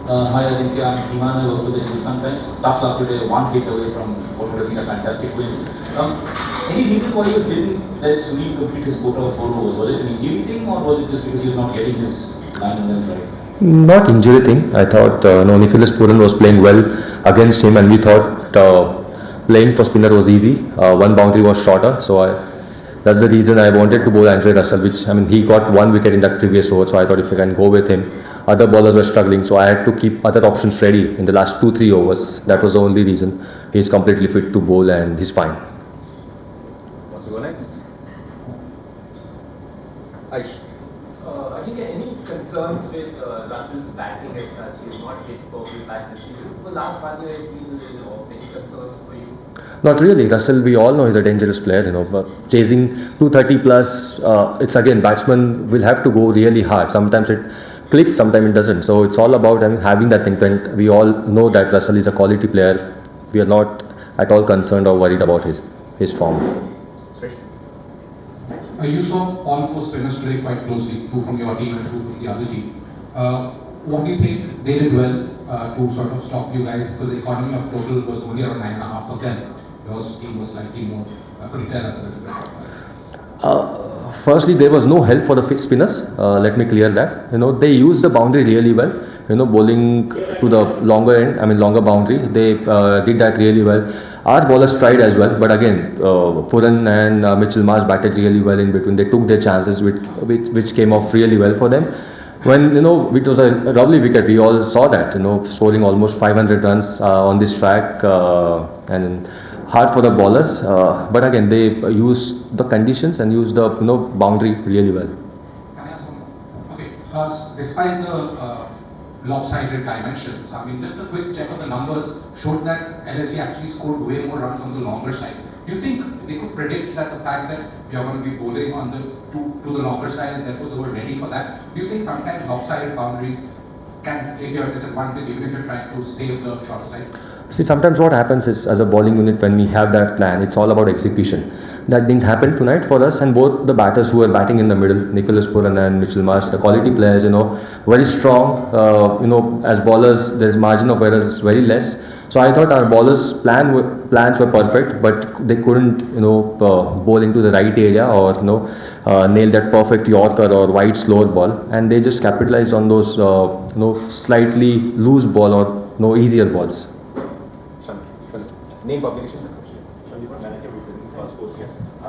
Hi Ajinkya, I'm Himan. I work with the English sometimes. Tough luck today, one hit away from what would have been a fantastic win. Any reason why you didn't let Sunil complete his quota of 4 overs? Was it an injury thing or was it just because he was not getting his line and then right? Not injury thing. I thought no, Nicholas Pooran was playing well against him, and we thought playing for spinner was easy. One boundary was shorter, so that's the reason I wanted to bowl Andre Russell. Which I mean, he got one wicket in that previous over, so I thought if I can go with him, other bowlers were struggling, so I had to keep other options ready in the last 2-3 overs. That was the only reason. He's completely fit to bowl and he's fine. Wants to go next? Aish. I think any concerns with Russell's batting as such? He's not hit perfect back this season. The last 1 year it's been any concerns for you? Not really. Russell, we all know he's a dangerous player. But chasing 230 plus, it's again batsmen will have to go really hard. Sometimes it clicks, sometimes it doesn't. So it's all about having that intent. We all know that Russell is a quality player. We are not at all concerned or worried about his form. You saw all four spinners today quite closely, two from your team and two from the other team. What do you think they did well to sort of stop you guys? Because the economy of total was only around 9.5 for them. Your team was slightly more. Could you tell us a little bit about that? Firstly, there was no help for the spinners. Let me clear that. They used the boundary really well. Bowling to the longer end, longer boundary. They did that really well. Our bowlers tried as well, but again, Pooran and Mitchell Marsh batted really well in between. They took their chances, which came off really well for them. When it was a lovely wicket, we all saw that. Scoring almost 500 runs on this track, and hard for the bowlers. But again, they used the conditions and used the boundary really well. Can I ask one more? Okay. Despite the lopsided dimensions, just a quick check of the numbers showed that LSG actually scored way more runs on the longer side. Do you think they could predict that the fact that we are going to be bowling on to the longer side and therefore they were ready for that? Do you think sometimes lopsided boundaries can take your disadvantage even if you're trying to save the shorter side? See, sometimes what happens is, as a bowling unit, when we have that plan, it's all about execution. That didn't happen tonight for us, and both the batters who were batting in the middle, Nicholas Pooran and Mitchell Marsh, the quality players, very strong. As bowlers, there's margin of error is very less. So I thought our bowlers' plans were perfect, but they couldn't, bowl into the right area or nail that perfect Yorker or wide slower ball, and they just capitalized on those, slightly loose ball or easier balls. Name publication.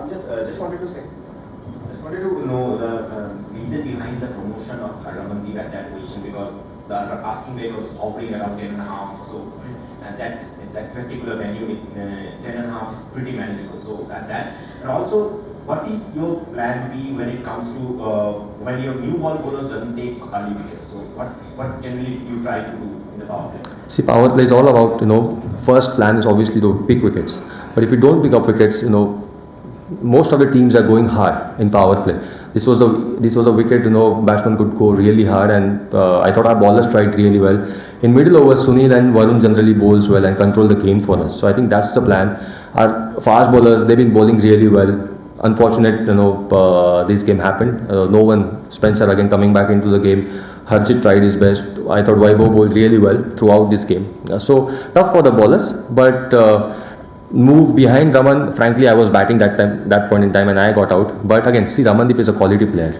Just wanted to know the reason behind the promotion of Ramandeep at that position, because the asking rate was hovering around 10.5. So that particular venue, 10.5 is pretty manageable. So at that, and also, what is your plan B when it comes to when your new ball bowlers doesn't take early wickets? So what generally you try to do in the power play? See, power play is all about, first plan is obviously to pick wickets. But if you don't pick up wickets, most of the teams are going hard in power play. This was a wicket, batsman could go really hard, and I thought our bowlers tried really well. In middle overs, Sunil and Varun generally bowls well and control the game for us. So I think that's the plan. Our fast bowlers, they've been bowling really well. Unfortunate, this game happened. No one, Spencer again coming back into the game. Harshit tried his best. I thought Vaibhav bowled really well throughout this game. So tough for the bowlers, but move behind Raman. Frankly, I was batting that point in time, and I got out. But again, see, Ramandeep is a quality player.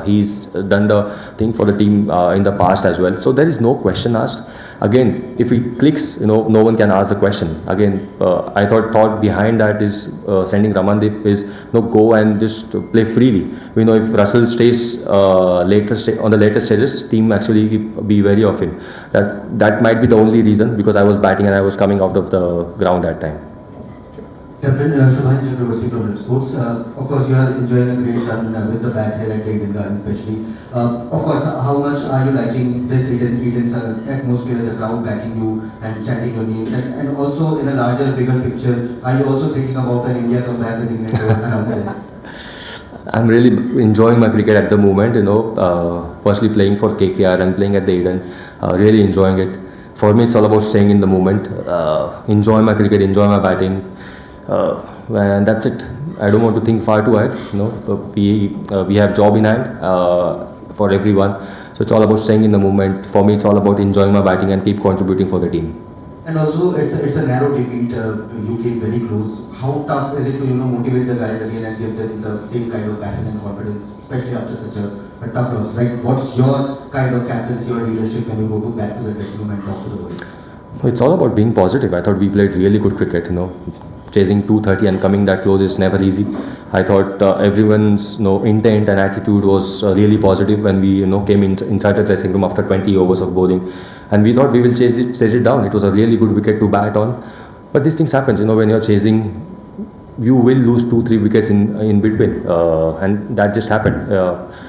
He's done the thing for the team in the past as well. So there is no question asked. Again, if he clicks, no one can ask the question. Again, I thought behind that is sending Ramandeep is go and just play freely. We know if Russell stays on the later stages, team actually be wary of him. That might be the only reason, because I was batting and I was coming out of the ground that time. Captain Shubhan Chakraborty from Red Sports. Of course, you are enjoying a great run with the bat here at Aiden Garden, especially. Of course, how much are you liking this Aiden's atmosphere, the crowd backing you and chanting your names? And also, in a larger, bigger picture, are you also thinking about an India comeback with England around there? I'm really enjoying my cricket at the moment. Firstly playing for KKR and playing at the Aiden, really enjoying it. For me, it's all about staying in the moment, enjoy my cricket, enjoy my batting. And that's it. I don't want to think far too ahead. We have job in hand for everyone. So So it's all about staying in the moment. For me, it's all about enjoying my batting and keep contributing for the team. And also, it's a narrow defeat. You came very close. How tough is it to motivate the guys again and give them the same kind of passion and confidence, especially after such a tough loss? Like, what's your kind of captaincy or leadership when you go back to the dressing room and talk to the boys? It's all about being positive. I thought we played really good cricket. Chasing 230 and coming that close is never easy. I thought everyone's intent and attitude was really positive when we came inside the dressing room after 20 overs of bowling, and we thought we will chase it down. It was a really good wicket to bat on, but these things happen. When you're chasing, you will lose 2-3 wickets in between, and that just happened.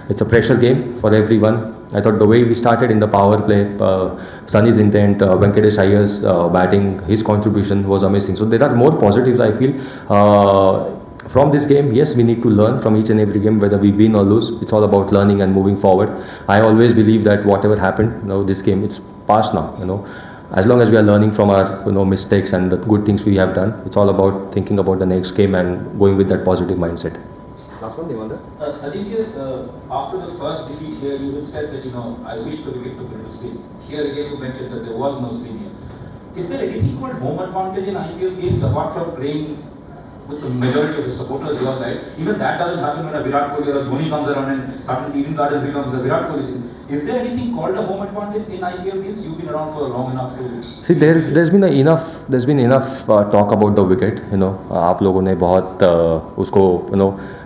It's a pressure game for everyone. I thought the way we started in the power play, Sunny's intent, Venkatesh Iyer's batting, his contribution was amazing. So there are more positives, I feel, from this game. Yes, we need to learn from each and every game, whether we win or lose. It's all about learning and moving forward. I always believe that whatever happened, this game, it's past now. As long as we are learning from our mistakes and the good things we have done, it's all about thinking about the next game and going with that positive mindset. Last one, Devendra. Ajinkya, after the first defeat here, you had said that, I wish the wicket took a little spin. Here again, you mentioned that there was no spin here. Is there anything called home advantage in IPL games apart from playing with the majority of the supporters your side? Even that doesn't happen when a Virat Kohli or a Dhoni comes around and suddenly Eden Gardens becomes a Virat Kohli scene. Is there anything called a home advantage in IPL games? You've been around for long enough to See, there's been enough talk about the wicket. आप लोगों ने बहुत उसको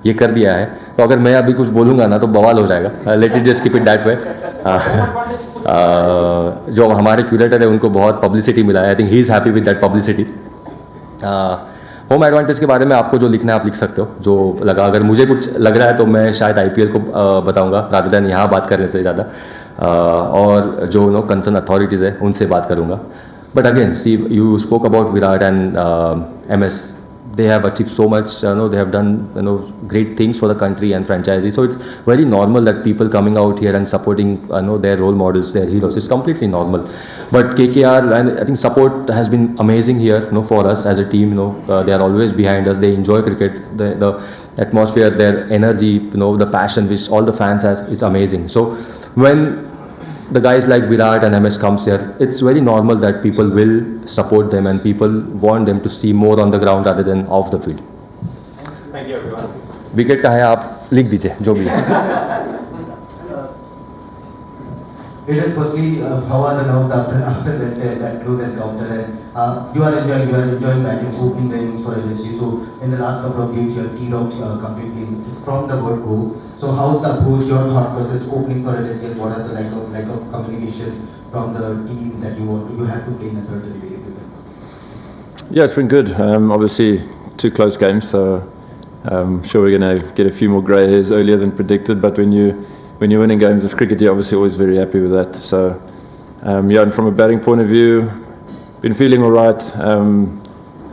ये कर दिया है. तो अगर मैं अभी कुछ बोलूँगा ना तो बवाल हो जाएगा. Let it just keep it that way. जो हमारे क्यूरेटर है उनको बहुत पब्लिसिटी मिला है. I think he is happy with that publicity. Home advantage के बारे में आपको जो लिखना है आप लिख सकते हो. जो लगा, अगर मुझे कुछ लग रहा है तो मैं शायद IPL को बताऊंगा रादर देन यहाँ बात करने से ज़्यादा, और जो कंसर्न अथॉरिटीज़ है उनसे बात करूँगा. But again see, you spoke about Virat and MS. They have achieved so much. They have done great things for the country and franchisee. So it's very normal that people coming out here and supporting their role models, their heroes. It's completely normal. But KKR, and I think support has been amazing here. For us as a team, they are always behind us. They enjoy cricket. The atmosphere, their energy, the passion which all the fans has, it's amazing. So when the guys like Virat and MS comes here, it's very normal that people will support them and people want them to see more on the ground rather than off the field. Thank you, everyone. Wicket का है, आप लिख दीजिए जो भी है. Aiden, firstly, how are the nerves after that close encounter? And you are enjoying batting, opening the innings for LSG. So in the last couple of games, you have keyed off complete game from the word go. So how's the approach, your thought process opening for LSG, and what are the lack of communication from the team that you have to play in a certain way? Yeah, it's been good. Obviously, 2 close games, so I'm sure we're going to get a few more grey hairs earlier than predicted. But when you're winning games of cricket, you're obviously always very happy with that. So yeah, and from a batting point of view, been feeling all right.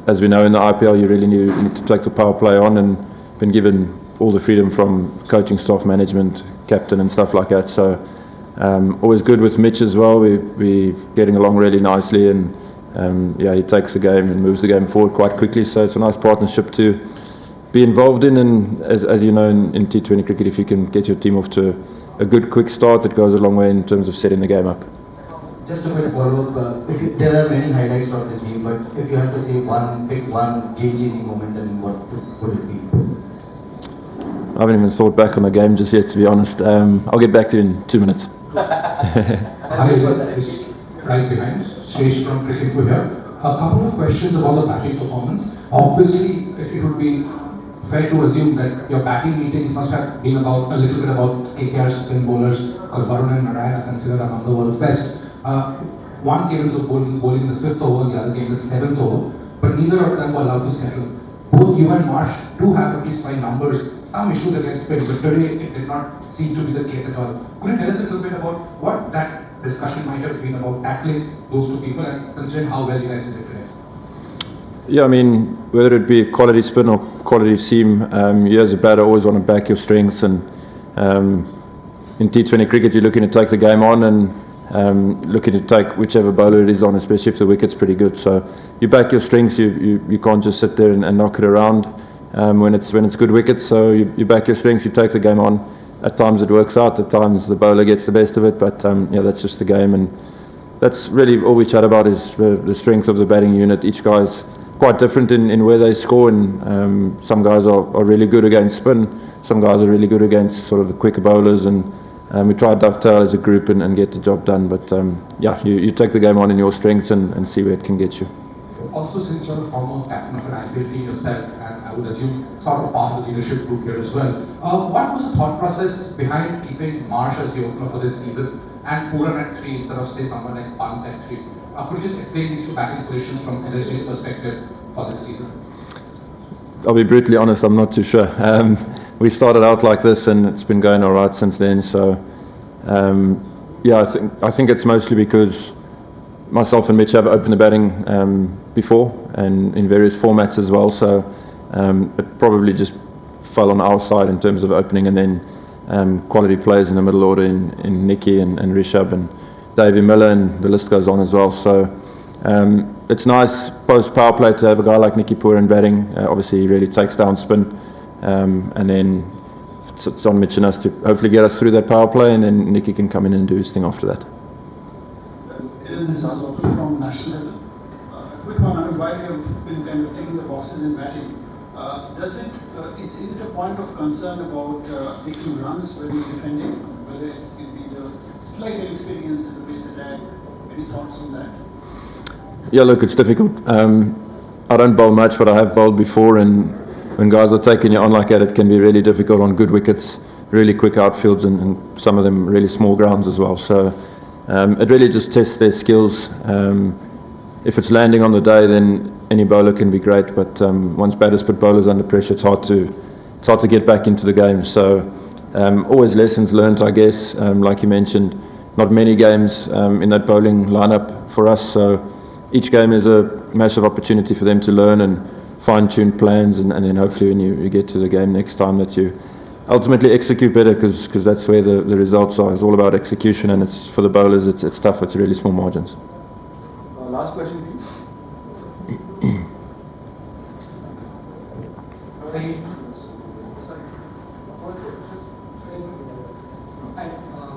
As we know in the IPL, you really need to take the power play on, and been given all the freedom from coaching staff, management, captain and stuff like that. So always good with Mitch as well. We're getting along really nicely, and yeah, he takes the game and moves the game forward quite quickly. So it's a nice partnership to be involved in, and as you know in T20 cricket, if you can get your team off to a good quick start, it goes a long way in terms of setting the game up. Just a quick follow-up. There are many highlights from this game, but if you have to say pick one game-changing moment, then what would it be? I haven't even thought back on the game just yet, to be honest. I'll get back to you in 2 minutes. Aiden is right behind. Shesh from Cricket for here. A couple of questions about the batting performance. Obviously, it would be fair to assume that your batting meetings must have been a little bit about KKR spin bowlers, because Varun and Narayana are considered among the world's best. One came into the bowling in the 5th over, the other came in the 7th over, but neither of them were allowed to settle. Both you and Marsh do have at least by numbers some issues against spin, but today it did not seem to be the case at all. Could you tell us a little bit about what that discussion might have been about tackling those 2 people, and considering how well you guys did it today? Yeah, I mean, whether it be quality spin or quality seam, you as a batter always want to back your strengths, and in T20 cricket you're looking to take the game on and looking to take whichever bowler it is on, especially if the wicket's pretty good. So you back your strengths, you can't just sit there and knock it around when it's good wickets. So you back your strengths, you take the game on. at times it works out, at times the bowler gets the best of it, but yeah, that's just the game, and that's really all we chat about is the strength of the batting unit. Each guy's quite different in where they score, and some guys are really good against spin, some guys are really good against sort of the quicker bowlers, and we try to dovetail as a group and get the job done. But yeah, you take the game on in your strengths and see where it can get you. Also, since you're the former captain of an IPL team yourself, and I would assume sort of part of the leadership group here as well, what was the thought process behind keeping Marsh as the opener for this season and Pooran at 3 instead of, say, someone like Pant at 3? Could you just explain these two batting positions from LSG's perspective for this season? I'll be brutally honest, I'm not too sure. We started out like this and it's been going all right since then. So yeah, I think it's mostly because myself and Mitch have opened the batting before and in various formats as well. So it probably just fell on our side in terms of opening, and then quality players in the middle order in Nicky and Rishabh and Davey Miller, and the list goes on as well. So it's nice post power play to have a guy like Nicky Pooran batting. Obviously he really takes down spin, and then it's on Mitch and us to hopefully get us through that power play, and then Nicky can come in and do his thing after that. This is also from national level. Quick one, I mean, while you have been kind of taking the boxes in batting, is it a point of concern about taking runs when you're defending, whether it will be the slight inexperience in the base attack? Any thoughts on that? Yeah, look, it's difficult. I don't bowl much, but I have bowled before, and when guys are taking you on like that, it can be really difficult on good wickets, really quick outfields, and some of them really small grounds as well. So it really just tests their skills. If it's landing on the day, then any bowler can be great, but once batters put bowlers under pressure, it's hard to get back into the game. So always lessons learned, I guess. Like you mentioned, not many games in that bowling lineup for us, so each game is a massive opportunity for them to learn and fine-tune plans, and then hopefully when you get to the game next time that you ultimately execute better, because that's where the results are. It's all about execution, and it's for the bowlers, it's tough, it's really small margins. Last question, please.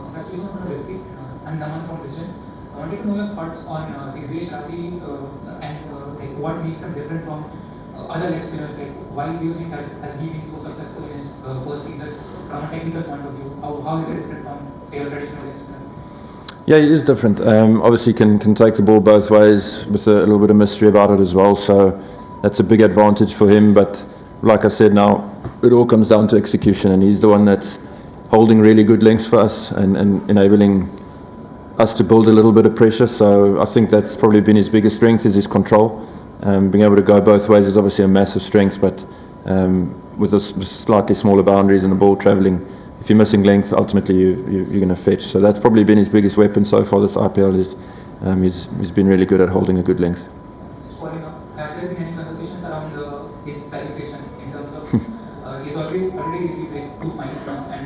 Congratulations on the victory. I'm Naman from Vision. I wanted to know your thoughts on Digvesh Rathi and like what makes him different from other leg spinners. Like, why do you think that has he been so successful in his first season from a technical point of view? How is it different from, say, a traditional leg spinner? Yeah, he is different. Obviously can take the ball both ways with a little bit of mystery about it as well. So that's a big advantage for him. But like I said, now it all comes down to execution, and he's the one that's holding really good lengths for us and enabling us to build a little bit of pressure. So I think that's probably been his biggest strength, is his control. Being able to go both ways is obviously a massive strength, but with slightly smaller boundaries and the ball travelling, if you're missing length, ultimately you're going to fetch. So that's probably been his biggest weapon so far this IPL. Is he's been really good at holding a good length. Just following up, have there been any conversations around his celebrations in terms of he's already received like 2 finals now, and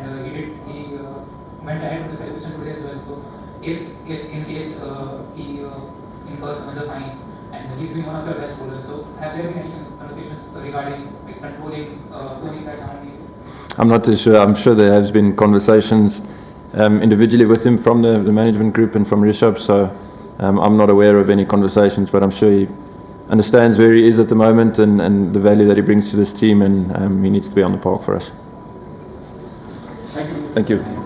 he went ahead with the celebration today as well. So if in case he incurs another fine, and he's been one of the best bowlers, so have there been any conversations regarding like controlling Tony right now? I'm not too sure. I'm sure there has been conversations individually with him from the management group and from Rishabh, so I'm not aware of any conversations, but I'm sure he understands where he is at the moment and the value that he brings to this team, and he needs to be on the park for us. Thank you. Thank you.